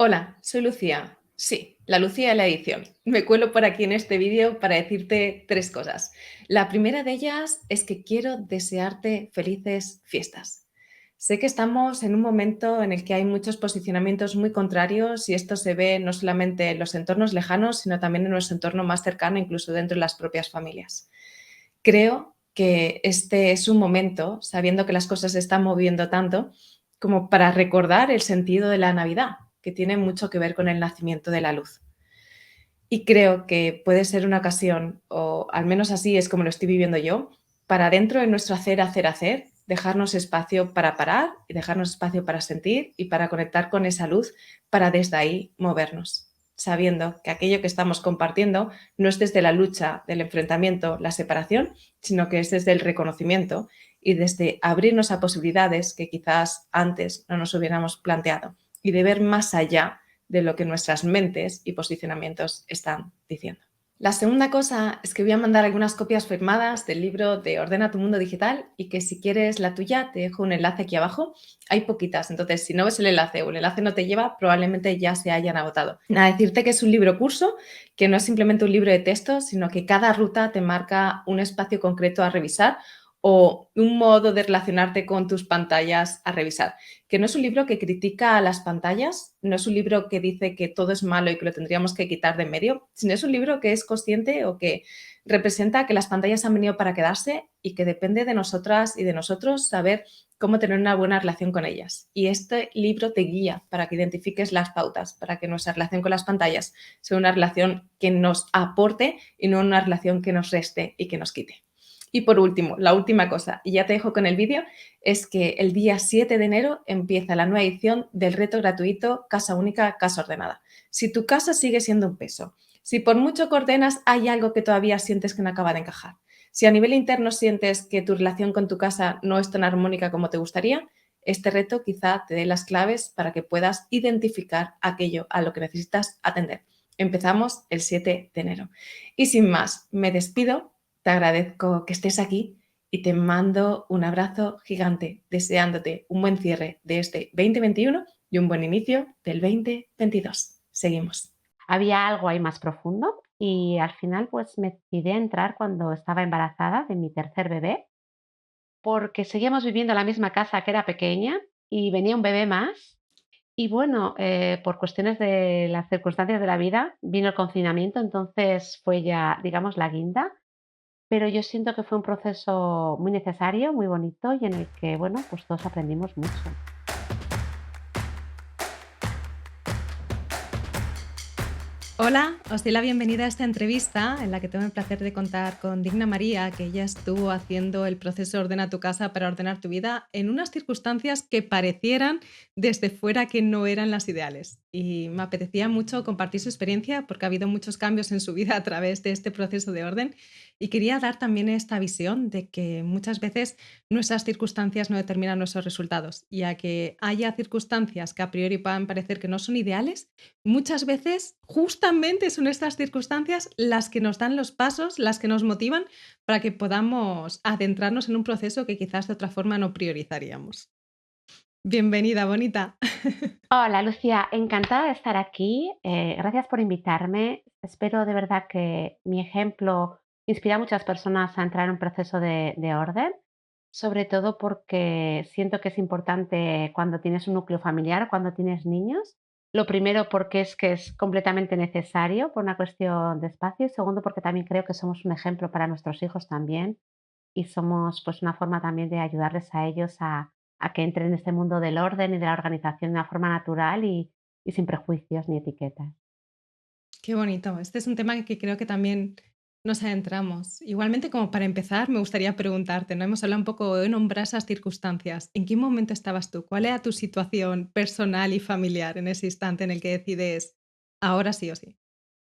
Hola, soy Lucía. Sí, la Lucía de la edición. Me cuelo por aquí en este vídeo para decirte tres cosas. La primera de ellas es que quiero desearte felices fiestas. Sé que estamos en un momento en el que hay muchos posicionamientos muy contrarios y esto se ve no solamente en los entornos lejanos, sino también en nuestro entorno más cercano, incluso dentro de las propias familias. Creo que este es un momento, sabiendo que las cosas se están moviendo tanto, como para recordar el sentido de la Navidad, que tiene mucho que ver con el nacimiento de la luz. Y creo que puede ser una ocasión, o al menos así es como lo estoy viviendo yo, para dentro de nuestro hacer, dejarnos espacio para parar y dejarnos espacio para sentir y para conectar con esa luz, para desde ahí movernos, sabiendo que aquello que estamos compartiendo no es desde la lucha, del enfrentamiento, la separación, sino que es desde el reconocimiento y desde abrirnos a posibilidades que quizás antes no nos hubiéramos planteado y de ver más allá de lo que nuestras mentes y posicionamientos están diciendo. La segunda cosa es que voy a mandar algunas copias firmadas del libro de Ordena tu mundo digital y que si quieres la tuya te dejo un enlace aquí abajo. Hay poquitas, entonces si no ves el enlace o el enlace no te lleva, probablemente ya se hayan agotado. Nada, decirte que es un libro curso, que no es simplemente un libro de texto, sino que cada ruta te marca un espacio concreto a revisar o un modo de relacionarte con tus pantallas a revisar. Que no es un libro que critica a las pantallas, no es un libro que dice que todo es malo y que lo tendríamos que quitar de en medio, sino es un libro que es consciente o que representa que las pantallas han venido para quedarse y que depende de nosotras y de nosotros saber cómo tener una buena relación con ellas. Y este libro te guía para que identifiques las pautas, para que nuestra relación con las pantallas sea una relación que nos aporte y no una relación que nos reste y que nos quite. Y por último, la última cosa, y ya te dejo con el vídeo, es que el día 7 de enero empieza la nueva edición del reto gratuito Casa Única, Casa Ordenada. Si tu casa sigue siendo un peso, si por mucho que ordenas hay algo que todavía sientes que no acaba de encajar, si a nivel interno sientes que tu relación con tu casa no es tan armónica como te gustaría, este reto quizá te dé las claves para que puedas identificar aquello a lo que necesitas atender. Empezamos el 7 de enero. Y sin más, me despido, te agradezco que estés aquí y te mando un abrazo gigante, deseándote un buen cierre de este 2021 y un buen inicio del 2022. Seguimos. Había algo ahí más profundo y al final pues me decidí a entrar cuando estaba embarazada de mi tercer bebé, porque seguíamos viviendo en la misma casa que era pequeña y venía un bebé más. Y bueno, por cuestiones de las circunstancias de la vida vino el confinamiento, entonces fue ya, digamos, la guinda, pero yo siento que fue un proceso muy necesario, muy bonito y en el que, bueno, pues todos aprendimos mucho. Hola, os doy la bienvenida a esta entrevista en la que tengo el placer de contar con Digna María, que ella estuvo haciendo el proceso Ordena tu casa para ordenar tu vida en unas circunstancias que parecieran desde fuera que no eran las ideales. Y me apetecía mucho compartir su experiencia porque ha habido muchos cambios en su vida a través de este proceso de orden y quería dar también esta visión de que muchas veces nuestras circunstancias no determinan nuestros resultados y a que haya circunstancias que a priori puedan parecer que no son ideales. Muchas veces, justamente son estas circunstancias las que nos dan los pasos, las que nos motivan para que podamos adentrarnos en un proceso que quizás de otra forma no priorizaríamos. Bienvenida, bonita. Hola Lucía, encantada de estar aquí. Gracias por invitarme. Espero de verdad que mi ejemplo inspire a muchas personas a entrar en un proceso de orden, sobre todo porque siento que es importante cuando tienes un núcleo familiar, cuando tienes niños. Lo primero porque es que es completamente necesario por una cuestión de espacio y segundo porque también creo que somos un ejemplo para nuestros hijos también y somos pues una forma también de ayudarles a ellos a que entren en este mundo del orden y de la organización de una forma natural y sin prejuicios ni etiquetas. Qué bonito. Este es un tema que creo que también nos adentramos. Igualmente, como para empezar, me gustaría preguntarte, ¿no? Hemos hablado un poco de nombrar esas circunstancias. ¿En qué momento estabas tú? ¿Cuál era tu situación personal y familiar en ese instante en el que decides ahora sí o sí?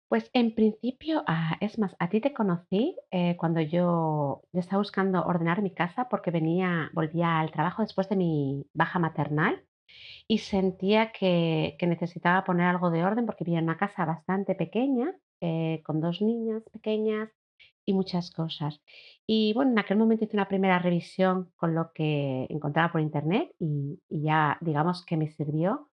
Pues en principio, es más, a ti te conocí cuando yo estaba buscando ordenar mi casa porque volvía al trabajo después de mi baja maternal y sentía que necesitaba poner algo de orden porque vivía en una casa bastante pequeña, con dos niñas pequeñas y muchas cosas. Y bueno, en aquel momento hice una primera revisión con lo que encontraba por internet y ya digamos que me sirvió.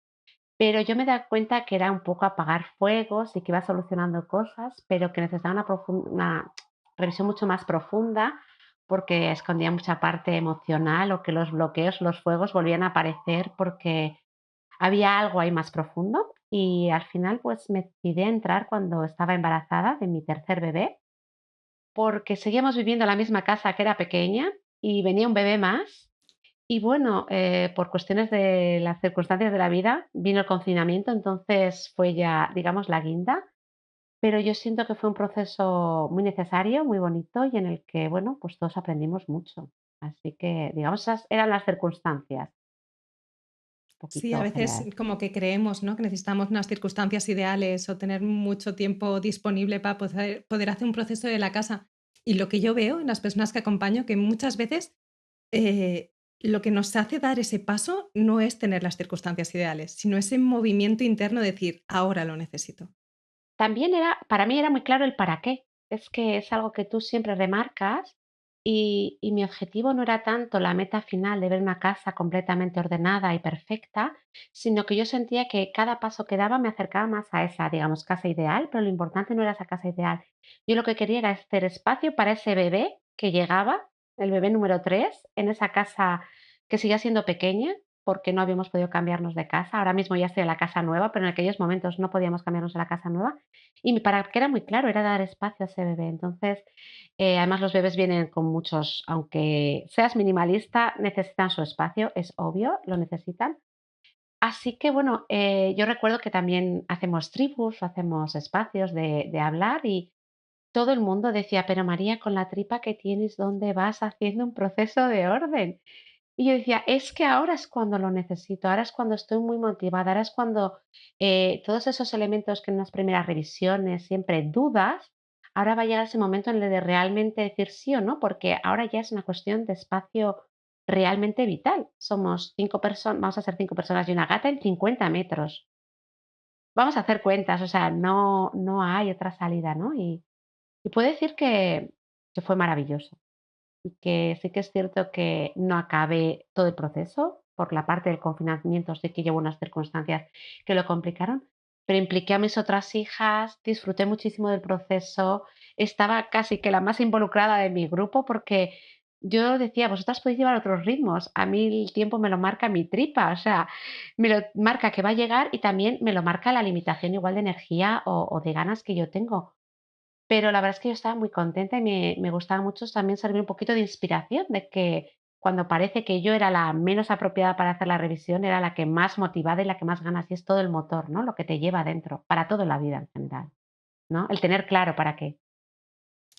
Pero yo me daba cuenta que era un poco apagar fuegos y que iba solucionando cosas, pero que necesitaba una revisión mucho más profunda, porque escondía mucha parte emocional o que los bloqueos, los fuegos volvían a aparecer porque había algo ahí más profundo. Y al final, pues me decidí a entrar cuando estaba embarazada de mi tercer bebé, porque seguíamos viviendo en la misma casa que era pequeña y venía un bebé más y bueno, por cuestiones de las circunstancias de la vida, vino el confinamiento, entonces fue ya, digamos, la guinda, pero yo siento que fue un proceso muy necesario, muy bonito y en el que, bueno, pues todos aprendimos mucho. Así que, digamos, esas eran las circunstancias, un Sí, a poquito veces general. como que creemos, ¿no? Que necesitamos unas circunstancias ideales o tener mucho tiempo disponible para poder hacer un proceso de la casa. Y lo que yo veo en las personas que acompaño, que muchas veces eh, lo que nos hace dar ese paso no es tener las circunstancias ideales, sino ese movimiento interno de decir, ahora lo necesito. También era para mí era muy claro el para qué. Es que es algo que tú siempre remarcas, y mi objetivo no era tanto la meta final de ver una casa completamente ordenada y perfecta, sino que yo sentía que cada paso que daba me acercaba más a esa, digamos, casa ideal, pero lo importante no era esa casa ideal. Yo lo que quería era hacer espacio para ese bebé que llegaba, el bebé número 3 en esa casa que seguía siendo pequeña, porque no habíamos podido cambiarnos de casa. Ahora mismo ya estoy en la casa nueva, pero en aquellos momentos no podíamos cambiarnos a la casa nueva. Y mi para qué era muy claro, era dar espacio a ese bebé. Entonces, además los bebés vienen con muchos, aunque seas minimalista, necesitan su espacio, es obvio, lo necesitan. Así que bueno, yo recuerdo que también hacemos tribus, hacemos espacios de hablar y todo el mundo decía, pero María, con la tripa que tienes, ¿dónde vas haciendo un proceso de orden? Y yo decía, es que ahora es cuando lo necesito, ahora es cuando estoy muy motivada, ahora es cuando todos esos elementos que en las primeras revisiones siempre dudas, ahora va a llegar ese momento en el de realmente decir sí o no, porque ahora ya es una cuestión de espacio realmente vital. Somos 5 personas, vamos a ser 5 personas y una gata en 50 metros. Vamos a hacer cuentas, o sea, no hay otra salida, ¿no? Y puedo decir que fue maravilloso y que sí que es cierto que no acabé todo el proceso, por la parte del confinamiento sí que llevo unas circunstancias que lo complicaron, pero impliqué a mis otras hijas, disfruté muchísimo del proceso, estaba casi que la más involucrada de mi grupo porque yo decía, vosotras podéis llevar otros ritmos, a mí el tiempo me lo marca mi tripa, o sea, me lo marca que va a llegar y también me lo marca la limitación igual de energía o de ganas que yo tengo. Pero la verdad es que yo estaba muy contenta y me gustaba mucho también servir un poquito de inspiración, de que cuando parece que yo era la menos apropiada para hacer la revisión, era la que más motivada y la que más ganas, y es todo el motor, ¿no? Lo que te lleva adentro, para toda la vida en general, ¿no? El tener claro para qué.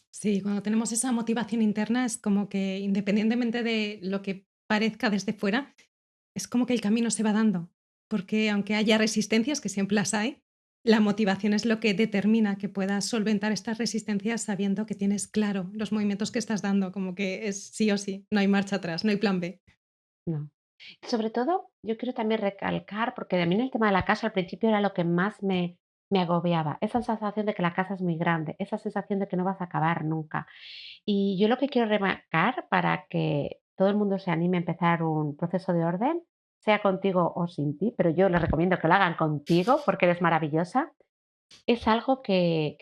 Sí, cuando tenemos esa motivación interna es como que independientemente de lo que parezca desde fuera, es como que el camino se va dando, porque aunque haya resistencias, que siempre las hay, la motivación es lo que determina que puedas solventar estas resistencias sabiendo que tienes claro los movimientos que estás dando, como que es sí o sí, no hay marcha atrás, no hay plan B. No. Sobre todo, yo quiero también recalcar, porque a mí el tema de la casa al principio era lo que más me agobiaba, esa sensación de que la casa es muy grande, esa sensación de que no vas a acabar nunca. Y yo lo que quiero remarcar para que todo el mundo se anime a empezar un proceso de orden, sea contigo o sin ti, pero yo les recomiendo que lo hagan contigo porque eres maravillosa, es algo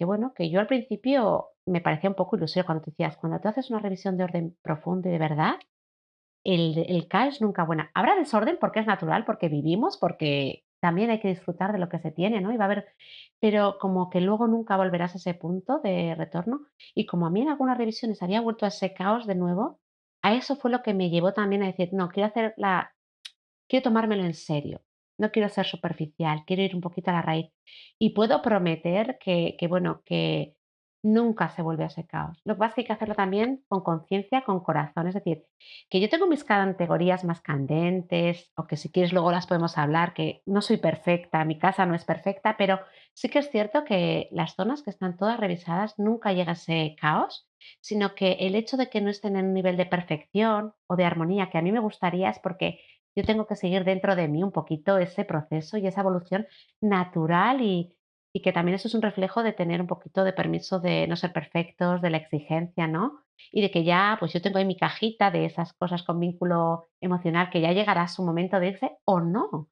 bueno, que yo al principio me parecía un poco ilusorio cuando te decías, cuando tú haces una revisión de orden profundo y de verdad, el caos nunca buena. Habrá desorden porque es natural, porque vivimos, porque también hay que disfrutar de lo que se tiene, ¿no? Y va a haber, pero como que luego nunca volverás a ese punto de retorno. Y como a mí en algunas revisiones había vuelto a ese caos de nuevo, a eso fue lo que me llevó también a decir, no, quiero tomármelo en serio. No quiero ser superficial, quiero ir un poquito a la raíz. Y puedo prometer bueno, que nunca se vuelve a ese caos. Lo que pasa es que hay que hacerlo también con conciencia, con corazón. Es decir, que yo tengo mis categorías más candentes, o que si quieres luego las podemos hablar, que no soy perfecta, mi casa no es perfecta, pero sí que es cierto que las zonas que están todas revisadas nunca llega ese caos, sino que el hecho de que no estén en un nivel de perfección o de armonía que a mí me gustaría es porque yo tengo que seguir dentro de mí un poquito ese proceso y esa evolución natural y que también eso es un reflejo de tener un poquito de permiso de no ser perfectos, de la exigencia, ¿no? Y de que ya, pues yo tengo ahí mi cajita de esas cosas con vínculo emocional que ya llegará su momento de irse o no.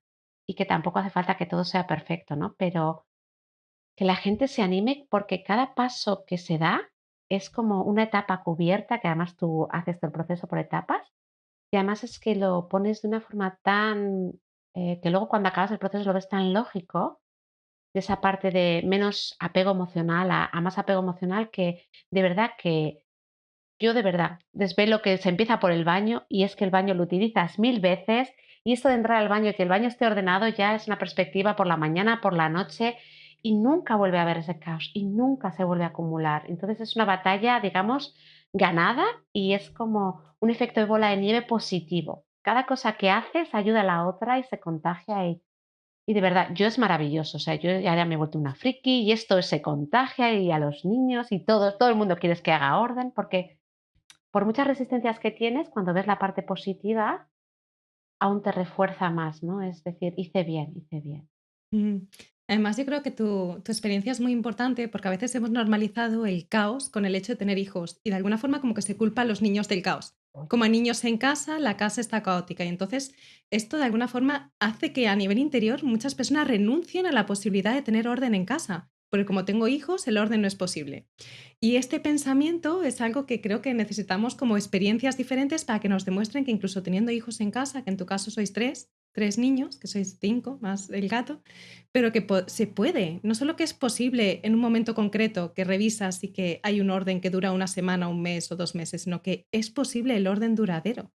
y que tampoco hace falta que todo sea perfecto, ¿no? Pero que la gente se anime porque cada paso que se da es como una etapa cubierta, que además tú haces el proceso por etapas, y además es que lo pones de una forma tan, que luego cuando acabas el proceso lo ves tan lógico, de esa parte de menos apego emocional a más apego emocional, que de verdad que yo de verdad desvelo que se empieza por el baño y es que el baño lo utilizas 1000 veces y esto de entrar al baño y que el baño esté ordenado ya es una perspectiva por la mañana, por la noche y nunca vuelve a haber ese caos y nunca se vuelve a acumular. Entonces es una batalla, digamos, ganada y es como un efecto de bola de nieve positivo. Cada cosa que haces ayuda a la otra y se contagia y de verdad, yo es maravilloso. O sea, yo ya me he vuelto una friki y esto se contagia y a los niños y todo el mundo quiere que haga orden porque por muchas resistencias que tienes, cuando ves la parte positiva, aún te refuerza más, ¿no? Es decir, hice bien, hice bien. Mm. Además, yo creo que tu experiencia es muy importante porque a veces hemos normalizado el caos con el hecho de tener hijos y de alguna forma como que se culpa a los niños del caos. Uy. Como hay niños en casa, la casa está caótica y entonces esto de alguna forma hace que a nivel interior muchas personas renuncien a la posibilidad de tener orden en casa, porque como tengo hijos, el orden no es posible. Y este pensamiento es algo que creo que necesitamos como experiencias diferentes para que nos demuestren que incluso teniendo hijos en casa, que en tu caso sois tres niños, que sois cinco más el gato, pero que se puede. No solo que es posible en un momento concreto que revisas y que hay un orden que dura una semana, un mes o 2 meses, sino que es posible el orden duradero.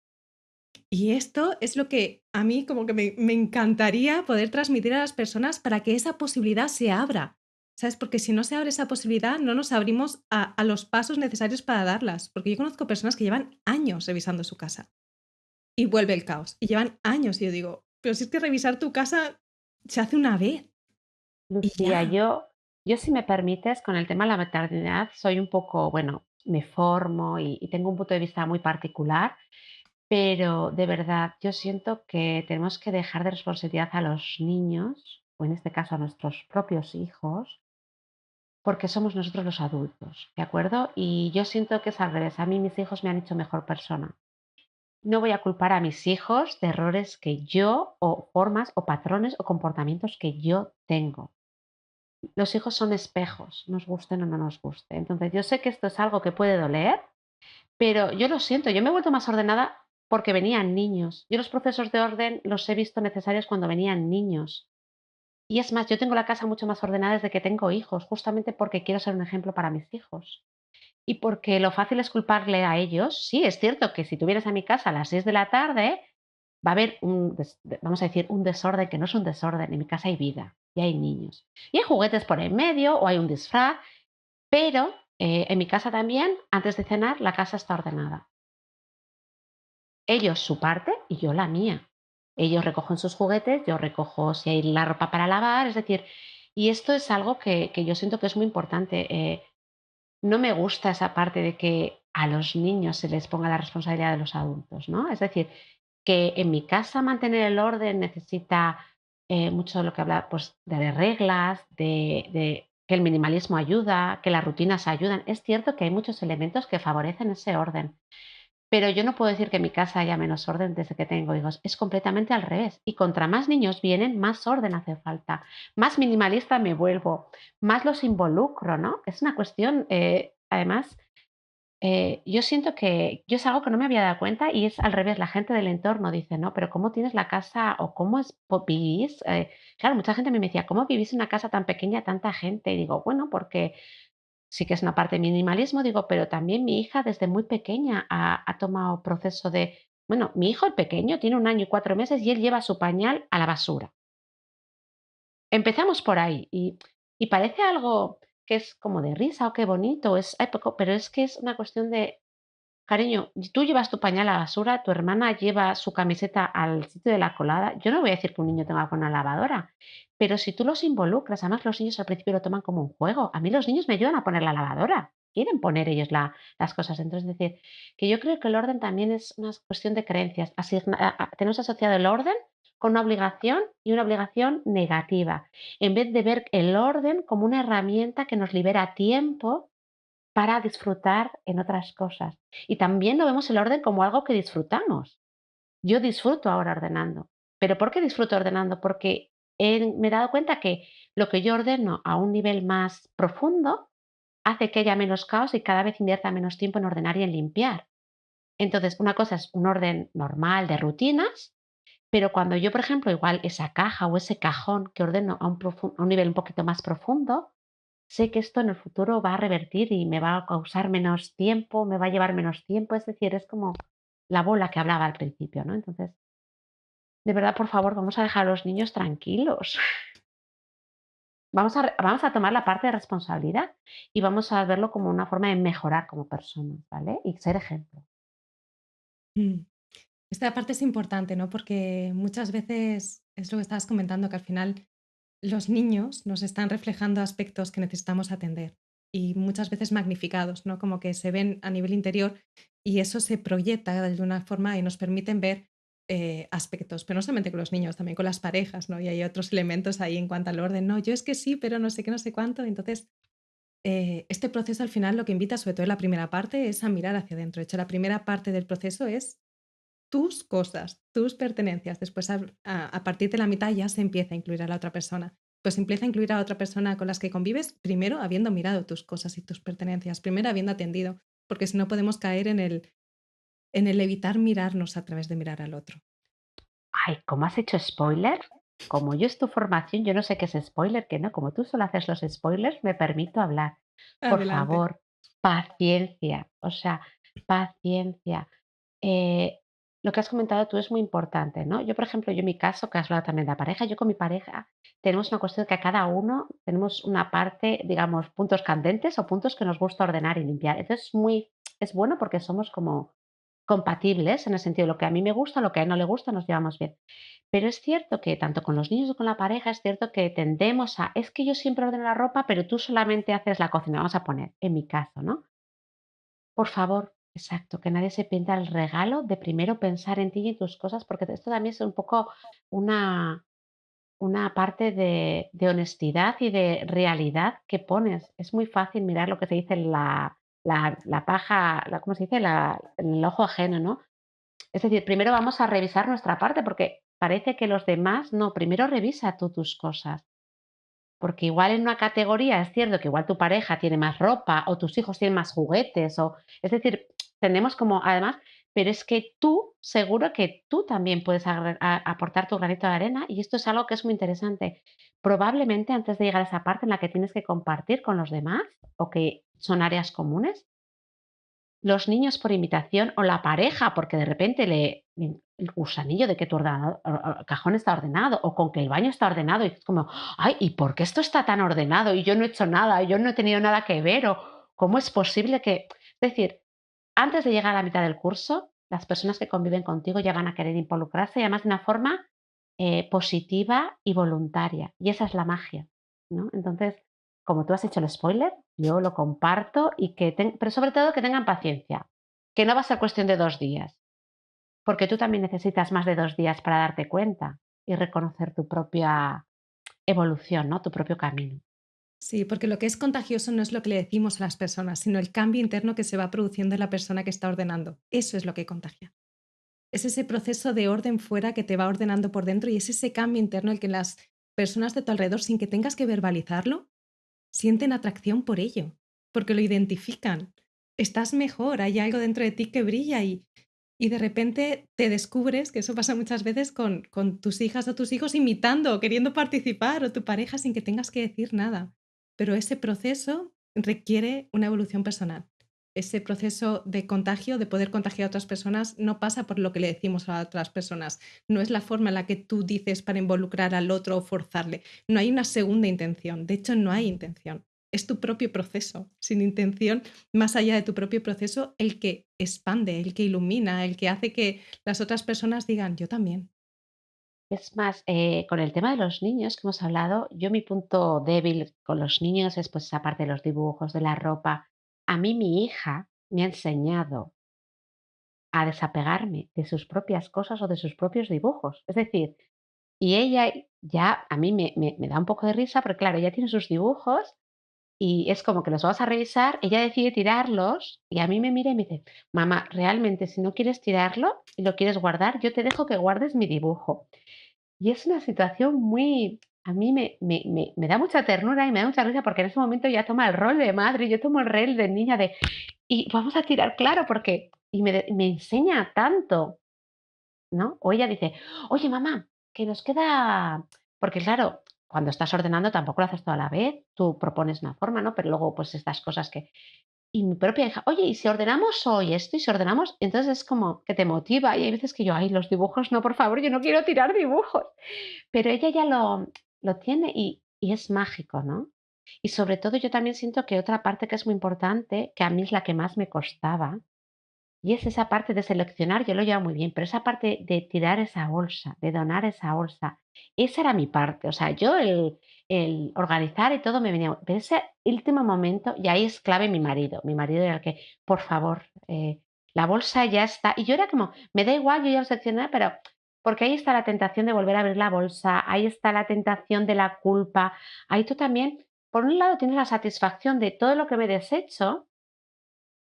Y esto es lo que a mí como que me encantaría poder transmitir a las personas para que esa posibilidad se abra, ¿sabes? Porque si no se abre esa posibilidad, no nos abrimos a los pasos necesarios para darlas. Porque yo conozco personas que llevan años revisando su casa y vuelve el caos. Y llevan años y yo digo, pero si es que revisar tu casa se hace una vez y Lucía, ya. yo si me permites, con el tema de la maternidad, soy un poco, bueno, me formo y tengo un punto de vista muy particular, pero de verdad, yo siento que tenemos que dejar de responsabilidad a los niños, o en este caso a nuestros propios hijos, porque somos nosotros los adultos, ¿de acuerdo? Y yo siento que es al revés. A mí mis hijos me han hecho mejor persona. No voy a culpar a mis hijos de errores que yo, o formas, o patrones, o comportamientos que yo tengo. Los hijos son espejos, nos gusten o no nos guste. Entonces, yo sé que esto es algo que puede doler, pero yo lo siento, yo me he vuelto más ordenada porque venían niños. Yo los procesos de orden los he visto necesarios cuando venían niños. Y es más, yo tengo la casa mucho más ordenada desde que tengo hijos, justamente porque quiero ser un ejemplo para mis hijos. Y porque lo fácil es culparle a ellos. Sí, es cierto que si tú vienes a mi casa a las 6 de la tarde, va a haber vamos a decir, un desorden que no es un desorden. En mi casa hay vida y hay niños. Y hay juguetes por en medio o hay un disfraz, pero en mi casa también, antes de cenar, la casa está ordenada. Ellos su parte y yo la mía. Ellos recogen sus juguetes, yo recojo si hay la ropa para lavar, es decir, y esto es algo que yo siento que es muy importante. No me gusta esa parte de que a los niños se les ponga la responsabilidad de los adultos, ¿no? Es decir, que en mi casa mantener el orden necesita mucho de lo que habla, pues, de reglas, de que el minimalismo ayuda, que las rutinas ayudan. Es cierto que hay muchos elementos que favorecen ese orden, pero yo no puedo decir que en mi casa haya menos orden desde que tengo hijos. Es completamente al revés. Y contra más niños vienen, más orden hace falta. Más minimalista me vuelvo, más los involucro, ¿no? Es una cuestión, además, yo siento que yo es algo que no me había dado cuenta y es al revés. La gente del entorno dice, no, pero ¿cómo tienes la casa o cómo vivís? Claro, mucha gente a mí me decía, ¿cómo vivís en una casa tan pequeña, tanta gente? Y digo, bueno, porque sí que es una parte de minimalismo, digo, pero también mi hija desde muy pequeña ha tomado proceso de, bueno, mi hijo el pequeño tiene 1 año y 4 meses y él lleva su pañal a la basura. Empezamos por ahí y parece algo que es como de risa o qué bonito, es, ay, pero es que es una cuestión de, cariño, tú llevas tu pañal a la basura, tu hermana lleva su camiseta al sitio de la colada. Yo no voy a decir que un niño tenga que una lavadora, pero si tú los involucras, además los niños al principio lo toman como un juego. A mí los niños me ayudan a poner la lavadora, quieren poner ellos las cosas dentro. Es decir, que yo creo que el orden también es una cuestión de creencias. Tenemos asociado el orden con una obligación y una obligación negativa, en vez de ver el orden como una herramienta que nos libera tiempo para disfrutar en otras cosas. Y también no vemos el orden como algo que disfrutamos. Yo disfruto ahora ordenando. ¿Pero por qué disfruto ordenando? Porque me he dado cuenta que lo que yo ordeno a un nivel más profundo hace que haya menos caos y cada vez invierta menos tiempo en ordenar y en limpiar. Entonces, una cosa es un orden normal de rutinas, pero cuando yo, por ejemplo, igual esa caja o ese cajón que ordeno a un nivel un poquito más profundo, sé que esto en el futuro va a revertir y me va a causar menos tiempo, me va a llevar menos tiempo. Es decir, es como la bola que hablaba al principio, ¿no? Entonces, de verdad, por favor, vamos a dejar a los niños tranquilos. Vamos a tomar la parte de responsabilidad y vamos a verlo como una forma de mejorar como personas, ¿vale? Y ser ejemplo. Mm. Esta parte es importante, ¿no? Porque muchas veces es lo que estabas comentando, que al final los niños nos están reflejando aspectos que necesitamos atender y muchas veces magnificados, ¿no? Como que se ven a nivel interior y eso se proyecta de alguna forma y nos permiten ver aspectos, pero no solamente con los niños, también con las parejas, ¿no? Y hay otros elementos ahí en cuanto al orden, no, yo es que sí, pero no sé qué, no sé cuánto. Entonces, este proceso al final lo que invita, sobre todo en la primera parte, es a mirar hacia adentro. De hecho, la primera parte del proceso es tus cosas, tus pertenencias. Después, a partir de la mitad ya se empieza a incluir a la otra persona. Pues empieza a incluir a la otra persona con las que convives, primero habiendo mirado tus cosas y tus pertenencias, primero habiendo atendido, porque si no podemos caer en el evitar mirarnos a través de mirar al otro. Ay, ¿cómo has hecho spoiler? Como yo es tu formación, yo no sé qué es spoiler, que no, como tú solo haces los spoilers, me permito hablar. Por Adelante. favor, paciencia, o sea, paciencia. Eh, lo que has comentado tú es muy importante, ¿no? Yo, por ejemplo, yo en mi caso, que has hablado también de la pareja, yo con mi pareja tenemos una cuestión que a cada uno tenemos una parte, digamos, puntos candentes o puntos que nos gusta ordenar y limpiar. Entonces, es bueno porque somos como compatibles en el sentido de lo que a mí me gusta, lo que a él no le gusta, nos llevamos bien. Pero es cierto que tanto con los niños o con la pareja, es cierto que tendemos a, es que yo siempre ordeno la ropa, pero tú solamente haces la cocina, vamos a poner, en mi caso, ¿no? Por favor, exacto, que nadie se pinta el regalo de primero pensar en ti y en tus cosas, porque esto también es un poco una, una parte de honestidad y de realidad que pones. Es muy fácil mirar lo que se dice la paja, ¿cómo se dice? El ojo ajeno, ¿no? Es decir, primero vamos a revisar nuestra parte, porque parece que los demás, no, primero revisa tú tus cosas. Porque igual en una categoría es cierto que igual tu pareja tiene más ropa o tus hijos tienen más juguetes o es decir, tenemos como además, pero es que tú seguro que tú también puedes aportar tu granito de arena y esto es algo que es muy interesante. Probablemente antes de llegar a esa parte en la que tienes que compartir con los demás o que son áreas comunes, los niños por imitación o la pareja, porque de repente el gusanillo de que tu cajón está ordenado o con que el baño está ordenado y es como, ay, ¿y por qué esto está tan ordenado? Y yo no he hecho nada, yo no he tenido nada que ver o cómo es posible que... Es decir, antes de llegar a la mitad del curso, las personas que conviven contigo ya van a querer involucrarse y además de una forma positiva y voluntaria. Y esa es la magia, ¿no? Entonces, como tú has hecho el spoiler, yo lo comparto y pero sobre todo que tengan paciencia, que no va a ser cuestión de 2 días, porque tú también necesitas más de 2 días para darte cuenta y reconocer tu propia evolución, ¿no? Tu propio camino. Sí, porque lo que es contagioso no es lo que le decimos a las personas, sino el cambio interno que se va produciendo en la persona que está ordenando. Eso es lo que contagia. Es ese proceso de orden fuera que te va ordenando por dentro y es ese cambio interno el que las personas de tu alrededor, sin que tengas que verbalizarlo, sienten atracción por ello, porque lo identifican. Estás mejor, hay algo dentro de ti que brilla y de repente te descubres, que eso pasa muchas veces con tus hijas o tus hijos imitando o queriendo participar o tu pareja sin que tengas que decir nada. Pero ese proceso requiere una evolución personal. Ese proceso de contagio, de poder contagiar a otras personas, no pasa por lo que le decimos a otras personas. No es la forma en la que tú dices para involucrar al otro o forzarle. No hay una segunda intención. De hecho, no hay intención. Es tu propio proceso, sin intención, más allá de tu propio proceso, el que expande, el que ilumina, el que hace que las otras personas digan, yo también. Es más, con el tema de los niños que hemos hablado, yo mi punto débil con los niños es pues esa parte de los dibujos, de la ropa. A mí mi hija me ha enseñado a desapegarme de sus propias cosas o de sus propios dibujos. Es decir, y ella ya a mí me da un poco de risa, porque claro, ella tiene sus dibujos y es como que los vamos a revisar, ella decide tirarlos y a mí me mira y me dice, mamá, realmente si no quieres tirarlo y lo quieres guardar, yo te dejo que guardes mi dibujo. Y es una situación muy a mí me da mucha ternura y me da mucha risa, porque en ese momento ella toma el rol de madre, yo tomo el rol de niña de: "Y vamos a tirar claro", porque me enseña tanto, ¿no? O ella dice: "Oye, mamá, que nos queda", porque claro, cuando estás ordenando tampoco lo haces todo a la vez, tú propones una forma, ¿no? Pero luego, pues, estas cosas que y mi propia hija: "Oye, ¿y si ordenamos hoy esto? ¿Y si ordenamos?". Entonces es como que te motiva, y hay veces que yo: "Ay, los dibujos no, por favor, yo no quiero tirar dibujos". Pero ella ya lo tiene y es mágico, ¿no? Y sobre todo yo también siento que otra parte que es muy importante, que a mí es la que más me costaba, y es esa parte de seleccionar, yo lo llevo muy bien, pero esa parte de tirar esa bolsa, de donar esa bolsa, esa era mi parte. O sea, yo el organizar y todo me venía, pero ese último momento, y ahí es clave mi marido era el que, por favor, la bolsa ya está. Y yo era como, me da igual, yo ya lo seleccioné, pero porque ahí está la tentación de volver a abrir la bolsa, ahí está la tentación de la culpa, ahí tú también, por un lado tienes la satisfacción de todo lo que me desecho,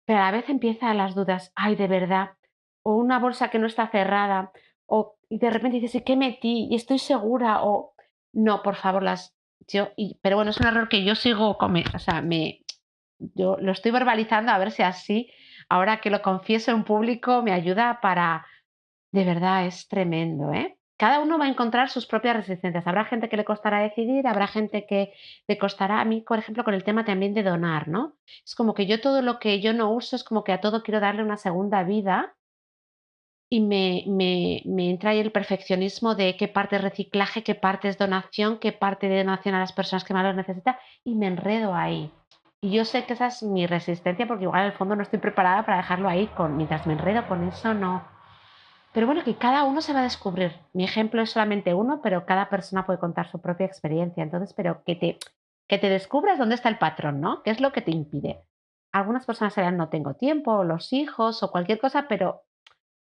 pero a la vez empiezan las dudas, ay, de verdad, o una bolsa que no está cerrada, o y de repente dices: "¿Y qué metí? ¿Y estoy segura?". O no, por favor, las yo y pero bueno, es un error que yo sigo o sea, yo lo estoy verbalizando a ver si así, ahora que lo confieso en público, me ayuda para de verdad, es tremendo, ¿eh? Cada uno va a encontrar sus propias resistencias. Habrá gente que le costará decidir, habrá gente que le costará. A mí, por ejemplo, con el tema también de donar, ¿no? Es como que yo todo lo que yo no uso, es como que a todo quiero darle una segunda vida y me entra ahí el perfeccionismo de qué parte es reciclaje, qué parte es donación, qué parte de donación a las personas que más lo necesitan y me enredo ahí. Y yo sé que esa es mi resistencia porque igual en el fondo no estoy preparada para dejarlo ahí mientras me enredo con eso, no. Pero bueno, que cada uno se va a descubrir. Mi ejemplo es solamente uno, pero cada persona puede contar su propia experiencia. Entonces, pero que te descubras dónde está el patrón, ¿no? ¿Qué es lo que te impide? Algunas personas dirán, no tengo tiempo, o los hijos, o cualquier cosa, pero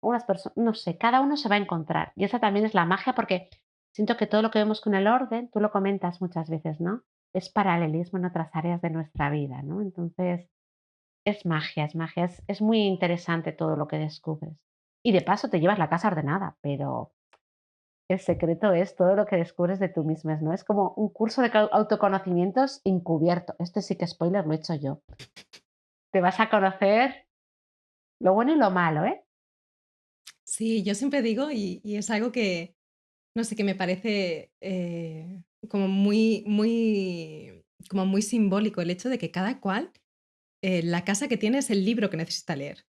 unas personas, no sé, cada uno se va a encontrar. Y esa también es la magia, porque siento que todo lo que vemos con el orden, tú lo comentas muchas veces, ¿no? Es paralelismo en otras áreas de nuestra vida, ¿no? Entonces, es magia, es muy interesante todo lo que descubres. Y de paso te llevas la casa ordenada, pero el secreto es todo lo que descubres de tú misma, ¿no? Es como un curso de autoconocimientos encubierto. Este sí que spoiler lo he hecho yo. Te vas a conocer lo bueno y lo malo, ¿eh? Sí, yo siempre digo, y es algo que, no sé, que me parece como como muy simbólico el hecho de que cada cual, la casa que tiene es el libro que necesita leer.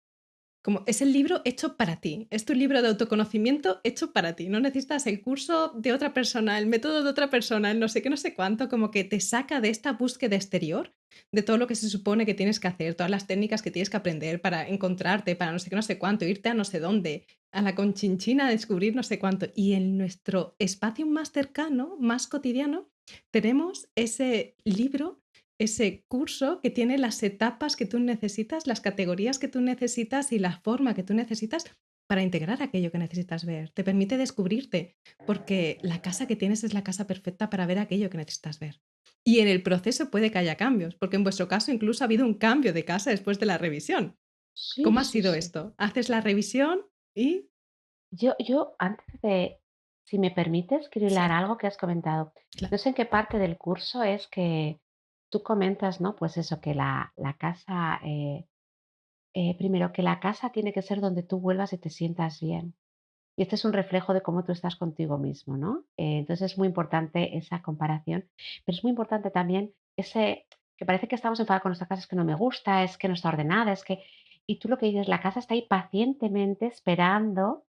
Como es el libro hecho para ti, es tu libro de autoconocimiento hecho para ti. No necesitas el curso de otra persona, el método de otra persona, el no sé qué, no sé cuánto, como que te saca de esta búsqueda exterior, de todo lo que se supone que tienes que hacer, todas las técnicas que tienes que aprender para encontrarte, para no sé qué, no sé cuánto, irte a no sé dónde, a la Conchinchina a descubrir no sé cuánto. Y en nuestro espacio más cercano, más cotidiano, tenemos ese libro, ese curso que tiene las etapas que tú necesitas, las categorías que tú necesitas y la forma que tú necesitas para integrar aquello que necesitas ver. Te permite descubrirte, porque la casa que tienes es la casa perfecta para ver aquello que necesitas ver. Y en el proceso puede que haya cambios, porque en vuestro caso incluso ha habido un cambio de casa después de la revisión. Sí, ¿Cómo ha sí, sido sí. esto? ¿Haces la revisión y...? Yo antes de, si me permites, quiero hilar Sí, algo que has comentado. claro. No sé en qué parte del curso es que tú comentas, ¿no? Pues eso, que la casa, primero, que la casa tiene que ser donde tú vuelvas y te sientas bien. Y este es un reflejo de cómo tú estás contigo mismo, ¿no? Entonces es muy importante esa comparación, pero es muy importante también ese, que parece que estamos enfadados con nuestra casa, es que no me gusta, es que no está ordenada, es que... Y tú lo que dices, la casa está ahí pacientemente esperando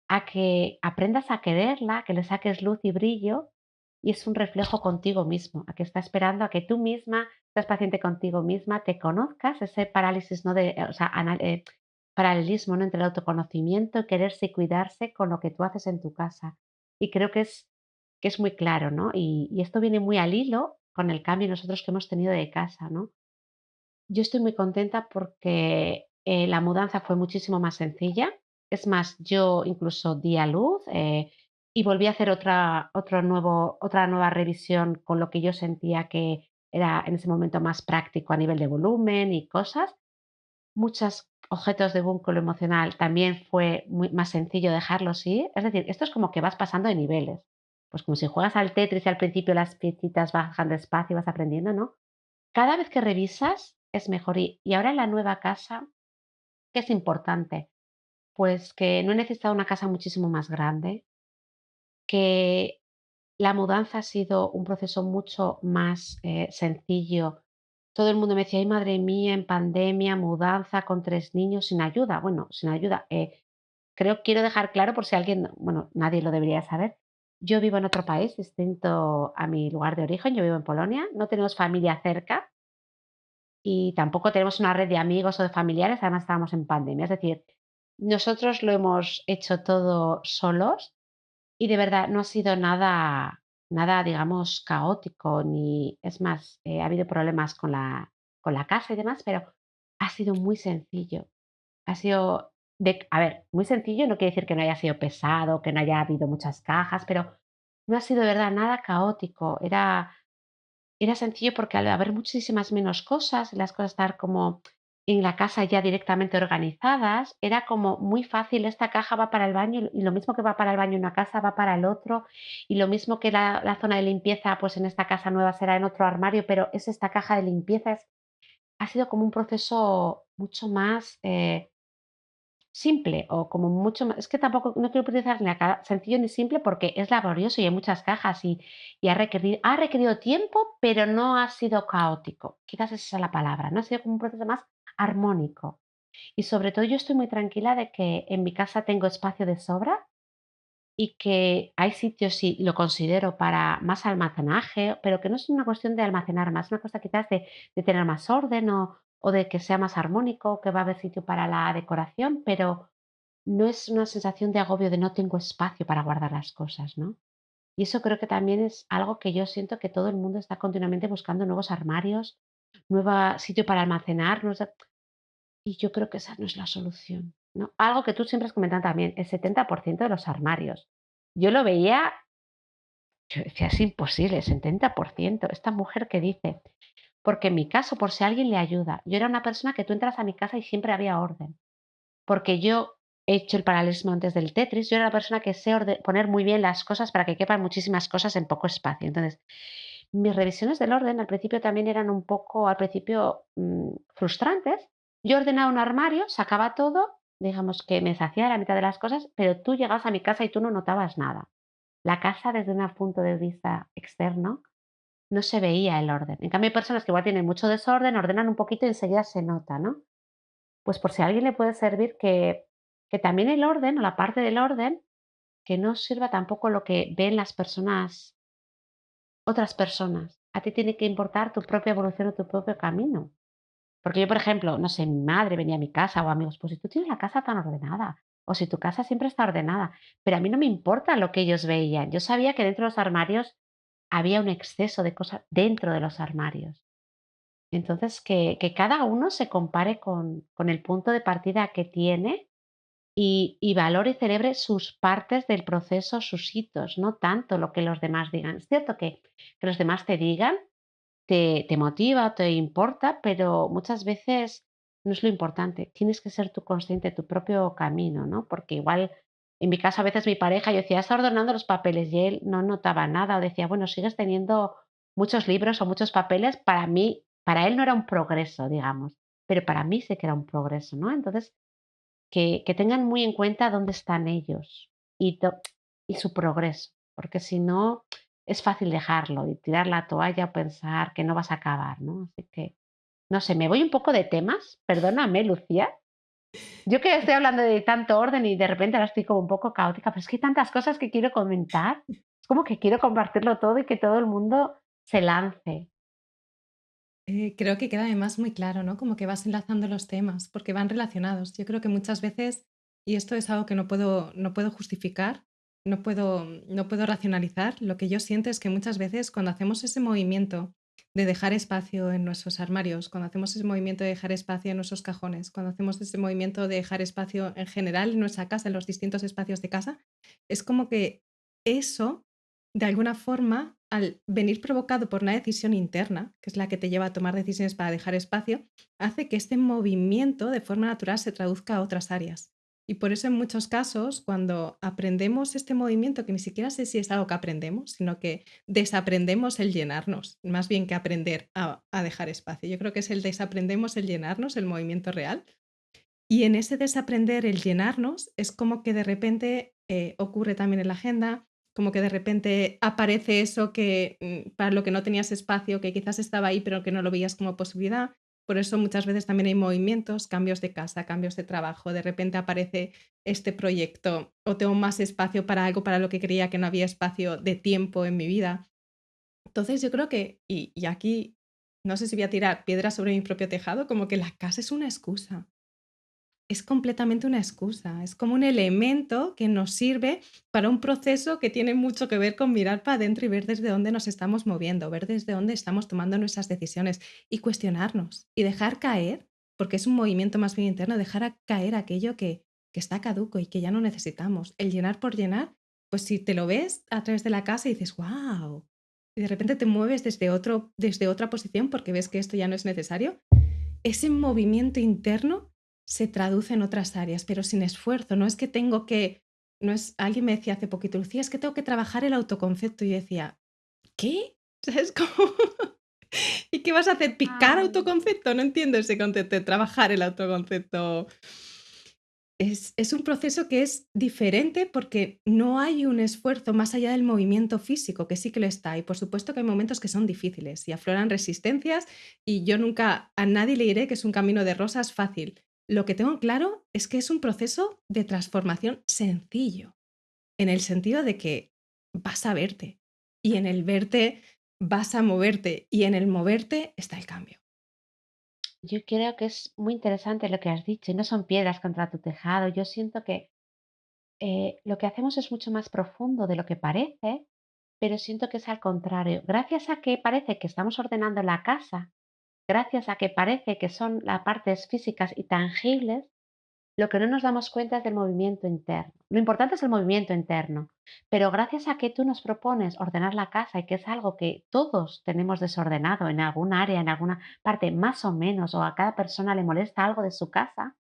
a que aprendas a quererla, que le saques luz y brillo, y es un reflejo contigo mismo, a que está esperando a que tú misma seas paciente contigo misma, te conozcas, ese parálisis, ¿no? O sea, paralelismo, ¿no? Entre el autoconocimiento, quererse y cuidarse con lo que tú haces en tu casa. Y creo que es muy claro, ¿no? Y esto viene muy al hilo con el cambio nosotros que hemos tenido de casa, ¿no? Yo estoy muy contenta porque, la mudanza fue muchísimo más sencilla. Es más, yo incluso di a luz, y volví a hacer otra nueva revisión con lo que yo sentía que era en ese momento más práctico a nivel de volumen y cosas. muchos objetos de vínculo emocional también fue más sencillo dejarlos ir. Es decir, esto es como que vas pasando de niveles. Pues como si juegas al Tetris y al principio las piecitas bajan despacio y vas aprendiendo, ¿no? Cada vez que revisas es mejor. Y ahora en la nueva casa, ¿qué es importante? Pues que no he necesitado una casa muchísimo más grande, que la mudanza ha sido un proceso mucho más sencillo. Todo el mundo me decía: "Ay, madre mía, en pandemia, mudanza con 3 niños sin ayuda". Bueno, sin ayuda, quiero dejar claro por si alguien, bueno, nadie lo debería saber. Yo vivo en otro país distinto a mi lugar de origen, yo vivo en Polonia, no tenemos familia cerca y tampoco tenemos una red de amigos o de familiares, además estábamos en pandemia. Es decir, nosotros lo hemos hecho todo solos y de verdad no ha sido nada, digamos, caótico, ni es más, ha habido problemas con la casa y demás, pero ha sido muy sencillo. Ha sido a ver, muy sencillo no quiere decir que no haya sido pesado, que no haya habido muchas cajas, pero no ha sido de verdad nada caótico. Era sencillo porque al haber muchísimas menos cosas, las cosas estar como en la casa ya directamente organizadas, era como muy fácil, esta caja va para el baño y lo mismo que va para el baño en una casa va para el otro, y lo mismo que la zona de limpieza, pues en esta casa nueva será en otro armario, pero es esta caja de limpieza. Ha sido como un proceso mucho más simple o como mucho más, es que tampoco no quiero utilizar ni sencillo ni simple porque es laborioso y hay muchas cajas y ha requerido tiempo, pero no ha sido caótico. Quizás esa es la palabra, ¿no? Ha sido como un proceso más armónico. Y sobre todo yo estoy muy tranquila de que en mi casa tengo espacio de sobra y que hay sitios, si lo considero, para más almacenaje, pero que no es una cuestión de almacenar más, es una cosa quizás de tener más orden o de que sea más armónico, que va a haber sitio para la decoración, pero no es una sensación de agobio de no tengo espacio para guardar las cosas, ¿no? Y eso creo que también es algo que yo siento que todo el mundo está continuamente buscando nuevos armarios, nuevo sitio para almacenar, y yo creo que esa no es la solución, ¿no? Algo que tú siempre has comentado también, el 70% de los armarios. Yo lo veía, yo decía, es imposible, 70%. Esta mujer que dice, porque en mi caso, por si alguien le ayuda, yo era una persona que tú entras a mi casa y siempre había orden. Porque yo he hecho el paralelismo antes del Tetris, yo era la persona que sé poner muy bien las cosas para que quepan muchísimas cosas en poco espacio. Entonces, mis revisiones del orden al principio también eran un poco, al principio, frustrantes. Yo ordenaba un armario, sacaba todo, digamos que me deshacía de la mitad de las cosas, pero tú llegabas a mi casa y tú no notabas nada. La casa, desde un punto de vista externo, no se veía el orden. En cambio, hay personas que igual tienen mucho desorden, ordenan un poquito y enseguida se nota, ¿no? Pues por si a alguien le puede servir que también el orden o la parte del orden, que no sirva tampoco lo que ven las personas, otras personas. A ti tiene que importar tu propia evolución o tu propio camino. Porque yo, por ejemplo, no sé, mi madre venía a mi casa o amigos, pues si tú tienes la casa tan ordenada, o si tu casa siempre está ordenada, pero a mí no me importa lo que ellos veían. Yo sabía que dentro de los armarios había un exceso de cosas dentro de los armarios. Entonces, que cada uno se compare con el punto de partida que tiene y valore y celebre sus partes del proceso, sus hitos, no tanto lo que los demás digan. Es cierto que los demás te digan, te motiva, te importa, pero muchas veces no es lo importante. Tienes que ser tú consciente de tu propio camino, ¿no? Porque igual, en mi caso, a veces mi pareja, yo decía, está ordenando los papeles y él no notaba nada o decía, bueno, sigues teniendo muchos libros o muchos papeles. Para mí, para él no era un progreso, digamos, pero para mí sí que era un progreso, ¿no? Entonces, que tengan muy en cuenta dónde están ellos y, y su progreso, porque si no es fácil dejarlo y tirar la toalla o pensar que no vas a acabar, ¿no? Así que, no sé, me voy un poco de temas, perdóname, Lucía. Yo que estoy hablando de tanto orden y de repente ahora estoy como un poco caótica, pero es que hay tantas cosas que quiero comentar. Es como que quiero compartirlo todo y que todo el mundo se lance. Creo que queda además muy claro, ¿no? Como que vas enlazando los temas, porque van relacionados. Yo creo que muchas veces, y esto es algo que no puedo justificar, no puedo racionalizar, lo que yo siento es que muchas veces cuando hacemos ese movimiento de dejar espacio en nuestros armarios, cuando hacemos ese movimiento de dejar espacio en nuestros cajones, cuando hacemos ese movimiento de dejar espacio en general en nuestra casa, en los distintos espacios de casa, es como que eso, de alguna forma, al venir provocado por una decisión interna, que es la que te lleva a tomar decisiones para dejar espacio, hace que este movimiento de forma natural se traduzca a otras áreas. Y por eso en muchos casos, cuando aprendemos este movimiento, que ni siquiera sé si es algo que aprendemos, sino que desaprendemos el llenarnos, más bien que aprender a dejar espacio. Yo creo que es el desaprendemos el llenarnos, el movimiento real. Y en ese desaprender el llenarnos es como que de repente ocurre también en la agenda, como que de repente aparece eso que para lo que no tenías espacio, que quizás estaba ahí pero que no lo veías como posibilidad. Por eso muchas veces también hay movimientos, cambios de casa, cambios de trabajo, de repente aparece este proyecto o tengo más espacio para algo para lo que creía que no había espacio de tiempo en mi vida. Entonces yo creo que, y aquí no sé si voy a tirar piedras sobre mi propio tejado, como que la casa es una excusa. Es completamente una excusa, es como un elemento que nos sirve para un proceso que tiene mucho que ver con mirar para adentro y ver desde dónde nos estamos moviendo, ver desde dónde estamos tomando nuestras decisiones y cuestionarnos y dejar caer, porque es un movimiento más bien interno, caer aquello que está caduco y que ya no necesitamos. El llenar por llenar, pues si te lo ves a través de la casa y dices, wow, y de repente te mueves desde otra posición porque ves que esto ya no es necesario, ese movimiento interno se traduce en otras áreas, pero sin esfuerzo. No es que tengo que, no es, alguien me decía hace poquito, Lucía, es que tengo que trabajar el autoconcepto. Y yo decía, ¿qué? ¿Sabes cómo? ¿Y qué vas a hacer? ¿Picar Ay, autoconcepto? No entiendo ese concepto de trabajar el autoconcepto. Es un proceso que es diferente porque no hay un esfuerzo más allá del movimiento físico, que sí que lo está. Y por supuesto que hay momentos que son difíciles y afloran resistencias y yo nunca a nadie le diré que es un camino de rosas fácil. Lo que tengo claro es que es un proceso de transformación sencillo, en el sentido de que vas a verte y en el verte vas a moverte y en el moverte está el cambio. yo creo que es muy interesante lo que has dicho, y no son piedras contra tu tejado. Yo siento que lo que hacemos es mucho más profundo de lo que parece, pero siento que es al contrario. Gracias a que parece que estamos ordenando la casa, gracias a que parece que son las partes físicas y tangibles, lo que no nos damos cuenta es del movimiento interno. Lo importante es el movimiento interno, pero gracias a que tú nos propones ordenar la casa y que es algo que todos tenemos desordenado en algún área, en alguna parte, más o menos, o a cada persona le molesta algo de su casa,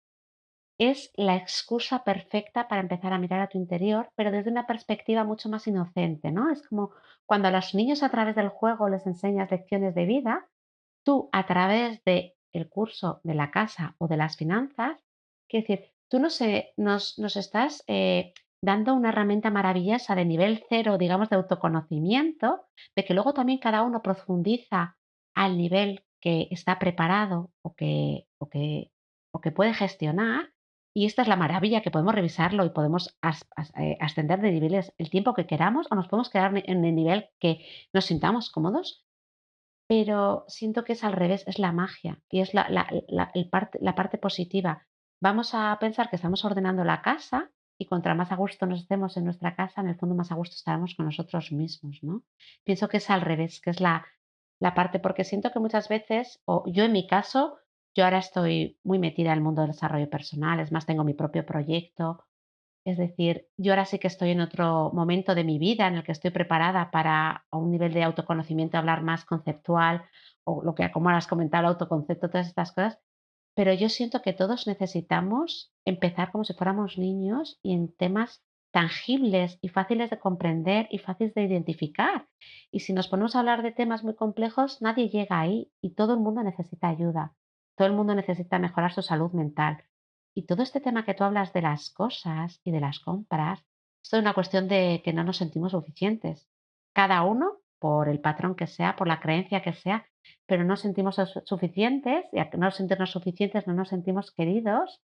es la excusa perfecta para empezar a mirar a tu interior, pero desde una perspectiva mucho más inocente, ¿no? Es como cuando a los niños a través del juego les enseñas lecciones de vida, tú a través del curso de la casa o de las finanzas, quiero decir, tú nos estás dando una herramienta maravillosa de nivel cero, digamos, de autoconocimiento, de que luego también cada uno profundiza al nivel que está preparado o que puede gestionar. Y esta es la maravilla, que podemos revisarlo y podemos ascender de niveles el tiempo que queramos o nos podemos quedar en el nivel que nos sintamos cómodos, pero siento que es al revés, es la magia y es la parte positiva. Vamos a pensar que estamos ordenando la casa y contra más a gusto nos estemos en nuestra casa, en el fondo más a gusto estaremos con nosotros mismos, ¿no? Pienso que es al revés, que es la parte, porque siento que muchas veces, o yo en mi caso, yo ahora estoy muy metida en el mundo del desarrollo personal, es más, tengo mi propio proyecto, es decir, yo ahora sí que estoy en otro momento de mi vida en el que estoy preparada para a un nivel de autoconocimiento, hablar más conceptual o lo que, como has comentado, el autoconcepto, todas estas cosas. Pero yo siento que todos necesitamos empezar como si fuéramos niños y en temas tangibles y fáciles de comprender y fáciles de identificar. Y si nos ponemos a hablar de temas muy complejos, nadie llega ahí y todo el mundo necesita ayuda. Todo el mundo necesita mejorar su salud mental. Y todo este tema que tú hablas de las cosas y de las compras, esto es una cuestión de que no nos sentimos suficientes. Cada uno, por el patrón que sea, por la creencia que sea, pero no nos sentimos suficientes, y al no sentirnos suficientes no nos sentimos queridos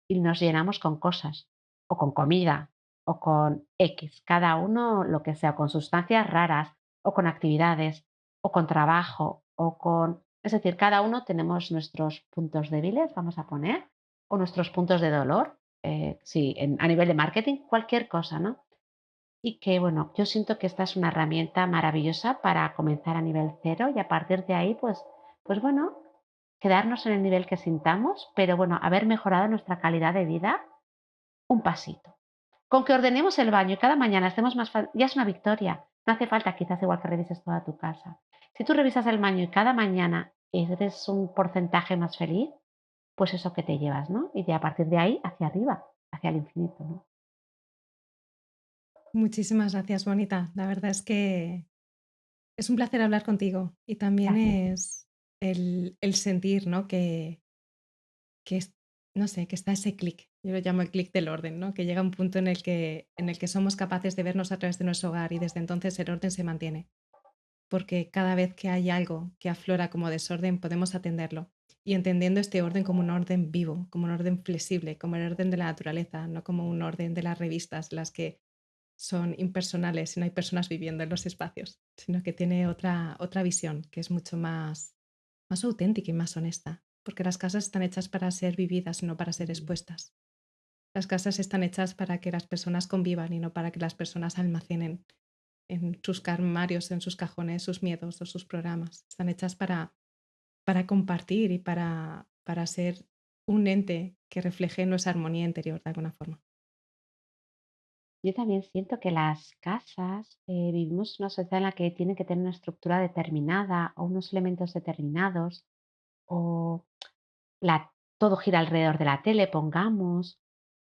y nos llenamos con cosas, o con comida, o con X, cada uno lo que sea, con sustancias raras, o con actividades, o con trabajo, o con... Es decir, cada uno tenemos nuestros puntos débiles, vamos a poner, o nuestros puntos de dolor, sí, a nivel de marketing, cualquier cosa, ¿no? Y que, bueno, yo siento que esta es una herramienta maravillosa para comenzar a nivel cero y a partir de ahí, pues bueno, quedarnos en el nivel que sintamos, pero bueno, haber mejorado nuestra calidad de vida un pasito. Con que ordenemos el baño y cada mañana estemos más... ya es una victoria, No hace falta quizás igual que revises toda tu casa. Si tú revisas el baño y cada mañana eres un porcentaje más feliz, pues eso que te llevas, ¿no? Y de a partir de ahí hacia arriba, hacia el infinito, ¿no? Muchísimas gracias, Bonita. La verdad es que es un placer hablar contigo y también Gracias. es el sentir, ¿no? Que es, no sé, que está ese clic. Yo lo llamo el clic del orden, ¿no? Que llega un punto en el que somos capaces de vernos a través de nuestro hogar y desde entonces el orden se mantiene. Porque cada vez que hay algo que aflora como desorden, podemos atenderlo. Y entendiendo este orden como un orden vivo, como un orden flexible, como el orden de la naturaleza, no como un orden de las revistas, las que son impersonales y no hay personas viviendo en los espacios, sino que tiene otra visión que es mucho más auténtica y más honesta, porque las casas están hechas para ser vividas y no para ser expuestas. Las casas están hechas para que las personas convivan y no para que las personas almacenen en sus armarios, en sus cajones, sus miedos o sus programas. Están hechas para compartir y para ser un ente que refleje nuestra armonía interior de alguna forma. Yo también siento que las casas, vivimos en una sociedad en la que tienen que tener una estructura determinada o unos elementos determinados, o todo gira alrededor de la tele, pongamos,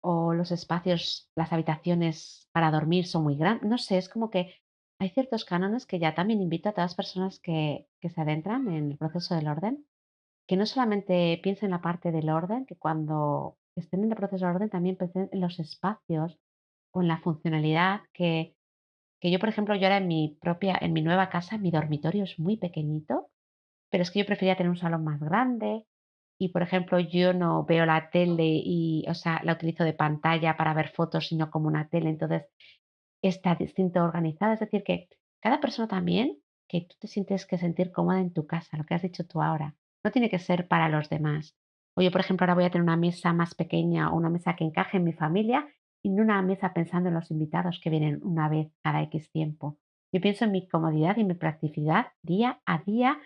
o los espacios, las habitaciones para dormir son muy grandes. No sé, es como que hay ciertos cánones que ya también invito a todas las personas que se adentran en el proceso del orden, que no solamente piensen en la parte del orden, que cuando estén en el proceso del orden también piensen en los espacios o en la funcionalidad que yo, por ejemplo, yo ahora en mi nueva casa, mi dormitorio es muy pequeñito, pero es que yo prefería tener un salón más grande y, por ejemplo, yo no veo la tele y, o sea, la utilizo de pantalla para ver fotos, sino como una tele, entonces está distinto organizada. Es decir, que cada persona también, que tú te sientes que sentir cómoda en tu casa, lo que has dicho tú ahora, no tiene que ser para los demás. O yo, por ejemplo, ahora voy a tener una mesa más pequeña o una mesa que encaje en mi familia y no una mesa pensando en los invitados que vienen una vez cada X tiempo. Yo pienso en mi comodidad y mi practicidad día a día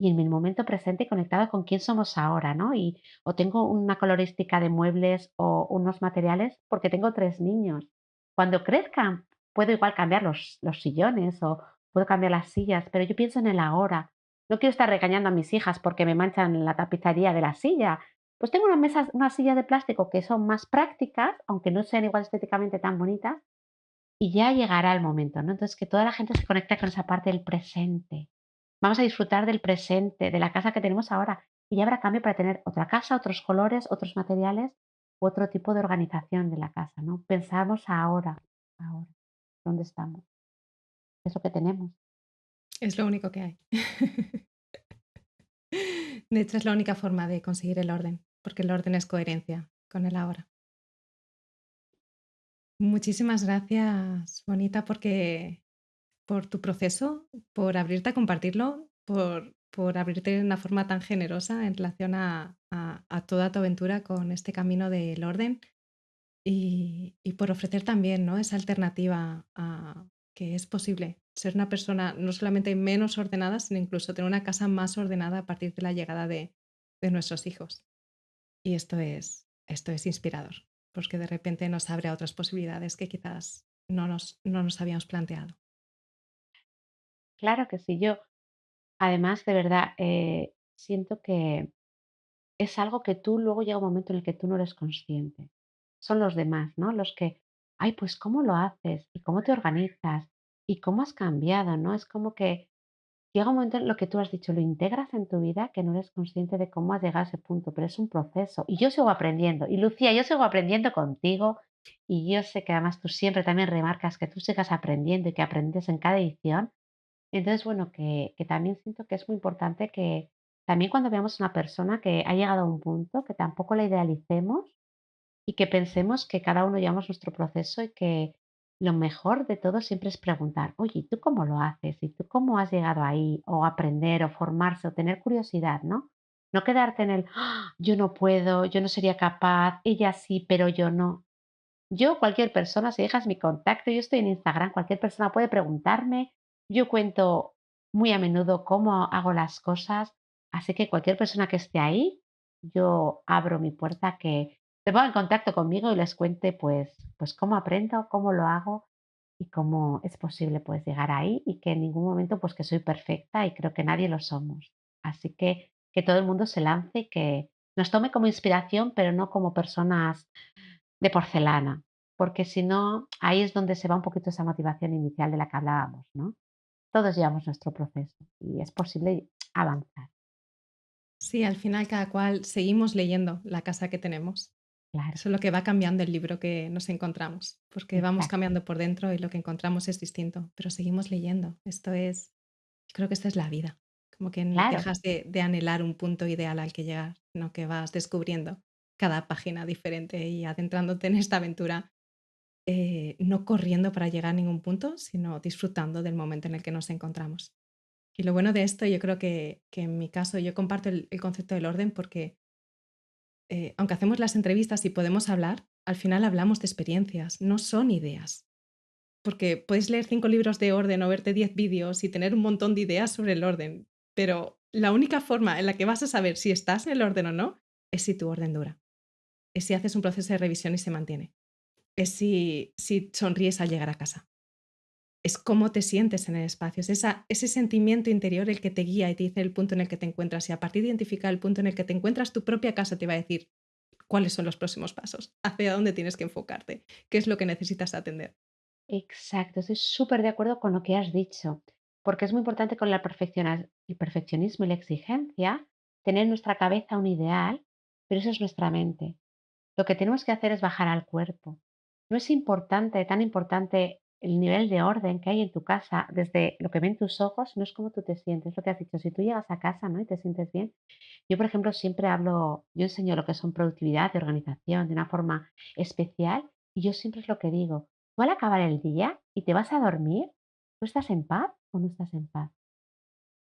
y en mi momento presente y conectado con quién somos ahora, ¿no? Y o tengo una colorística de muebles o unos materiales porque tengo 3 niños. Cuando crezcan, puedo igual cambiar los sillones o puedo cambiar las sillas, pero yo pienso en el ahora. No quiero estar regañando a mis hijas porque me manchan la tapicería de la silla. Pues tengo una silla de plástico que son más prácticas, aunque no sean igual estéticamente tan bonitas, y ya llegará el momento, ¿no? Entonces, que toda la gente se conecte con esa parte del presente. Vamos a disfrutar del presente, de la casa que tenemos ahora. Y ya habrá cambio para tener otra casa, otros colores, otros materiales, u otro tipo de organización de la casa, ¿no? Pensamos ahora, ¿dónde estamos? Es lo que tenemos. Es lo único que hay. De hecho, es la única forma de conseguir el orden, porque el orden es coherencia con el ahora. Muchísimas gracias, Bonita, por tu proceso, por abrirte a compartirlo, por abrirte de una forma tan generosa en relación a toda tu aventura con este camino del orden y por ofrecer también, ¿no? Esa alternativa a que es posible ser una persona no solamente menos ordenada, sino incluso tener una casa más ordenada a partir de la llegada de nuestros hijos. Y esto es inspirador, porque de repente nos abre a otras posibilidades que quizás no nos habíamos planteado. Claro que sí, yo además de verdad siento que es algo que tú luego llega un momento en el que tú no eres consciente. Son los demás, ¿no? Los que, ay, pues cómo lo haces y cómo te organizas y cómo has cambiado, ¿no? Es como que llega un momento en lo que tú has dicho, lo integras en tu vida que no eres consciente de cómo has llegado a ese punto, pero es un proceso. Y yo sigo aprendiendo. Y Lucía, yo sigo aprendiendo contigo. Y yo sé que además tú siempre también remarcas que tú sigas aprendiendo y que aprendes en cada edición. Entonces, bueno, que también siento que es muy importante que también cuando veamos una persona que ha llegado a un punto, que tampoco la idealicemos y que pensemos que cada uno llevamos nuestro proceso y que lo mejor de todo siempre es preguntar, oye, ¿y tú cómo lo haces? ¿Y tú cómo has llegado ahí? O aprender o formarse o tener curiosidad, ¿no? No quedarte en el, "Ah, yo no puedo, yo no sería capaz, ella sí, pero yo no". Yo, cualquier persona, si dejas mi contacto, yo estoy en Instagram, cualquier persona puede preguntarme. Yo cuento muy a menudo cómo hago las cosas, así que cualquier persona que esté ahí, yo abro mi puerta a que se ponga en contacto conmigo y les cuente pues cómo aprendo, cómo lo hago y cómo es posible pues llegar ahí y que en ningún momento pues que soy perfecta y creo que nadie lo somos. Así que todo el mundo se lance y que nos tome como inspiración, pero no como personas de porcelana, porque si no, ahí es donde se va un poquito esa motivación inicial de la que hablábamos, ¿no? Todos llevamos nuestro proceso y es posible avanzar, Sí, al final cada cual seguimos leyendo la casa que tenemos. claro, Eso es lo que va cambiando el libro que nos encontramos, porque vamos exacto, cambiando por dentro y lo que encontramos es distinto, pero seguimos leyendo. Yo creo que esta es la vida, como que claro. dejas de anhelar un punto ideal al que llegar, sino que vas descubriendo cada página diferente y adentrándote en esta aventura, no corriendo para llegar a ningún punto, sino disfrutando del momento en el que nos encontramos. Y lo bueno de esto, yo creo que en mi caso yo comparto el concepto del orden porque aunque hacemos las entrevistas y podemos hablar, al final hablamos de experiencias, no son ideas. Porque puedes leer 5 libros de orden o verte 10 vídeos y tener un montón de ideas sobre el orden, pero la única forma en la que vas a saber si estás en el orden o no es si tu orden dura, es si haces un proceso de revisión y se mantiene, es si sonríes al llegar a casa, es cómo te sientes en el espacio, es ese sentimiento interior el que te guía y te dice el punto en el que te encuentras y a partir de identificar el punto en el que te encuentras, tu propia casa te va a decir cuáles son los próximos pasos, hacia dónde tienes que enfocarte, qué es lo que necesitas atender. Exacto, estoy súper de acuerdo con lo que has dicho, porque es muy importante con el perfeccionismo y la exigencia tener en nuestra cabeza un ideal, pero eso es nuestra mente. Lo que tenemos que hacer es bajar al cuerpo. No es importante, tan importante el nivel de orden que hay en tu casa desde lo que ven tus ojos, no es cómo tú te sientes, lo que has dicho. Si tú llegas a casa, ¿no? y te sientes bien. Yo, por ejemplo, siempre hablo, yo enseño lo que son productividad y organización de una forma especial y yo siempre es lo que digo. Tú al acabar el día y te vas a dormir, ¿tú estás en paz o no estás en paz?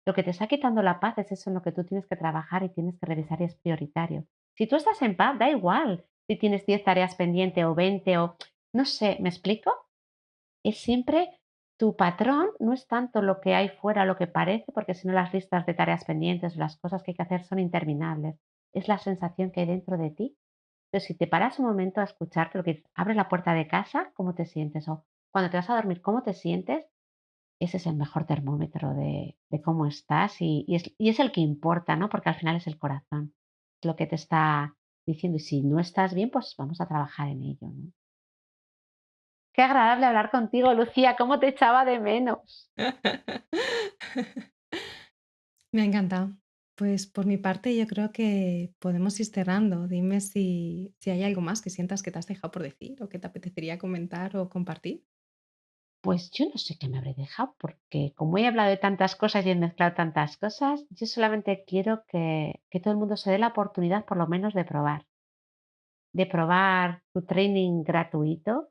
Lo que te está quitando la paz es eso en lo que tú tienes que trabajar y tienes que revisar y es prioritario. Si tú estás en paz, da igual si tienes 10 tareas pendientes o 20 o no sé, ¿me explico? Es siempre tu patrón, no es tanto lo que hay fuera, lo que parece, porque si no las listas de tareas pendientes o las cosas que hay que hacer son interminables. Es la sensación que hay dentro de ti. Entonces, si te paras un momento a escucharte lo que dices, abres la puerta de casa, ¿cómo te sientes? O cuando te vas a dormir, ¿cómo te sientes? Ese es el mejor termómetro de cómo estás y es el que importa, ¿no? Porque al final es el corazón lo que te está diciendo. Y si no estás bien, pues vamos a trabajar en ello, ¿no? Qué agradable hablar contigo, Lucía, cómo te echaba de menos. Me ha encantado. Pues por mi parte yo creo que podemos ir cerrando. Dime si hay algo más que sientas que te has dejado por decir o que te apetecería comentar o compartir. Pues yo no sé qué me habré dejado, porque como he hablado de tantas cosas y he mezclado tantas cosas, yo solamente quiero que todo el mundo se dé la oportunidad por lo menos de probar tu training gratuito,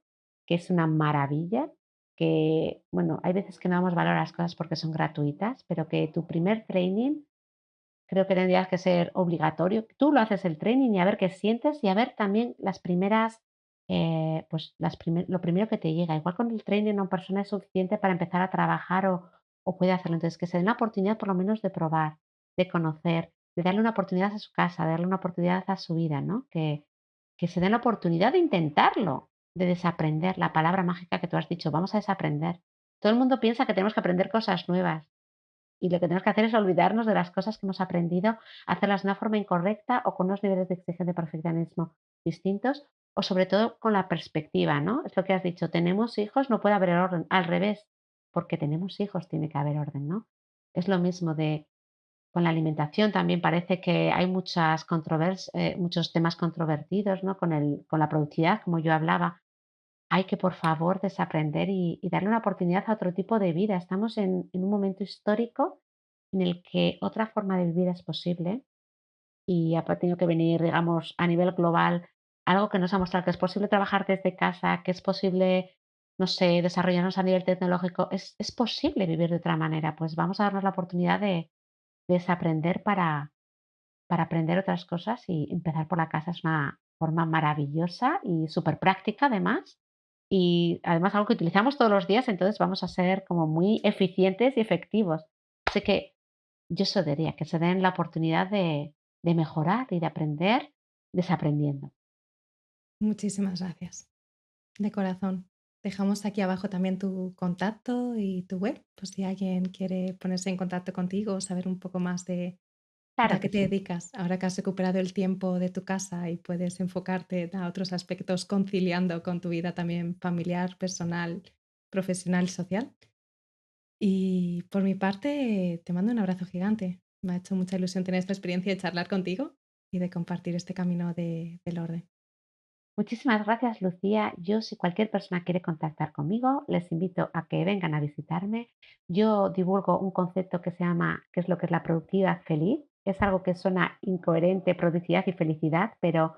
que es una maravilla, que, bueno, hay veces que no damos valor a las cosas porque son gratuitas, pero que tu primer training creo que tendrías que ser obligatorio. Tú lo haces el training y a ver qué sientes y a ver también las primeras, pues lo primero que te llega. Igual con el training una persona es suficiente para empezar a trabajar o puede hacerlo. Entonces, que se den la oportunidad por lo menos de probar, de conocer, de darle una oportunidad a su casa, de darle una oportunidad a su vida, ¿no? Que se den la oportunidad de intentarlo, de desaprender la palabra mágica que tú has dicho, vamos a desaprender. Todo el mundo piensa que tenemos que aprender cosas nuevas y lo que tenemos que hacer es olvidarnos de las cosas que hemos aprendido, hacerlas de una forma incorrecta o con unos niveles de exigencia de perfeccionismo distintos, o sobre todo con la perspectiva, ¿no? Es lo que has dicho, tenemos hijos, no puede haber orden. Al revés, porque tenemos hijos tiene que haber orden, ¿no? Es lo mismo de con la alimentación también parece que hay muchos temas controvertidos, ¿no? Con la productividad, como yo hablaba. Hay que, por favor, desaprender y darle una oportunidad a otro tipo de vida. Estamos en un momento histórico en el que otra forma de vivir es posible y ha tenido que venir, digamos, a nivel global, algo que nos ha mostrado que es posible trabajar desde casa, que es posible, no sé, desarrollarnos a nivel tecnológico. Es posible vivir de otra manera. Pues vamos a darnos la oportunidad de desaprender para aprender otras cosas y empezar por la casa es una forma maravillosa y súper práctica además. Y además algo que utilizamos todos los días, entonces vamos a ser como muy eficientes y efectivos. Así que yo eso diría, que se den la oportunidad de mejorar y de aprender desaprendiendo. Muchísimas gracias. De corazón. Dejamos aquí abajo también tu contacto y tu web, pues si alguien quiere ponerse en contacto contigo o saber un poco más de Claro a qué que te sí. dedicas, ahora que has recuperado el tiempo de tu casa y puedes enfocarte a otros aspectos conciliando con tu vida también familiar, personal, profesional y social. Y por mi parte, te mando un abrazo gigante. Me ha hecho mucha ilusión tener esta experiencia de charlar contigo y de compartir este camino del orden. Muchísimas gracias, Lucía. Yo, si cualquier persona quiere contactar conmigo, les invito a que vengan a visitarme. Yo divulgo un concepto que se llama, ¿qué es lo que es la productividad feliz? Es algo que suena incoherente, productividad y felicidad, pero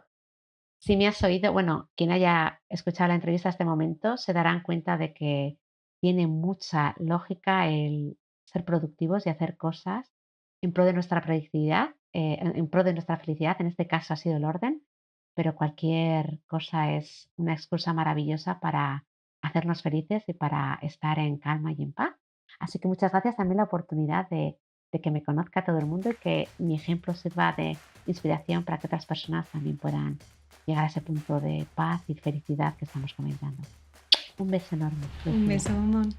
si me has oído, bueno, quien haya escuchado la entrevista a este momento se darán cuenta de que tiene mucha lógica el ser productivos y hacer cosas en pro de nuestra productividad, en pro de nuestra felicidad. En este caso ha sido el orden, pero cualquier cosa es una excusa maravillosa para hacernos felices y para estar en calma y en paz. Así que muchas gracias también la oportunidad de que me conozca todo el mundo y que mi ejemplo sirva de inspiración para que otras personas también puedan llegar a ese punto de paz y felicidad que estamos comentando. Un beso enorme, Un Lucía. beso, bombón.